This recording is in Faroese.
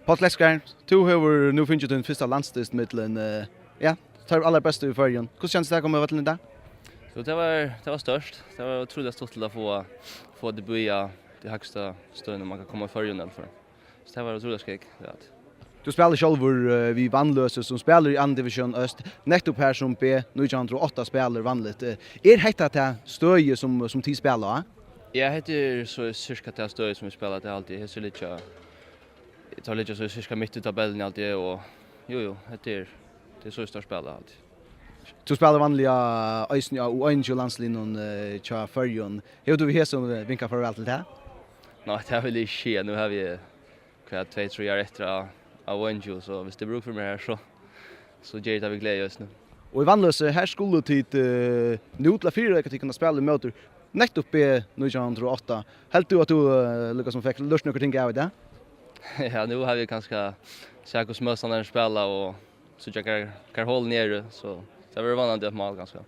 Paul Leskar, du har nu finnst den första landstest mittlen ja, tar alla bästa i förgen. Hur känns det att komma till det? Så det var störst. Det var otroligt stort att få debut det högsta stöden man kan komma i förgen i alla fall. Så det var otroligt skräck. Du spelar själv vi Vannlöse som spelar i andra division öst. Nettopp här som B 908 spelar vanligt. Hetta det stöje som tid spelar? Jag heter så cirka det stöje som vi spelar det alltid. Det är så lite jag tar lite så cirka mitt i tabellen alltid och jo, det är så stort spel alltid. Du spelar vanliga Ösnja och Angel landslinjen tja förjon. Hur du här som vinkar farväl till det? Nej, det vill inte ske. Nu har vi 2-3 år efter av Angel så hvis det bruk för mig här så ger det vi glädje just nu. Och i Vannlöse här skulle tid nu till 4 att kunna spela möter nettopp B 908. Helt du att du lyckas som fick lust några ting av det? Ja, nu har vi ganska säkert småstandard spela och så jag kan hålla ner så det var vanligt att mål ganska.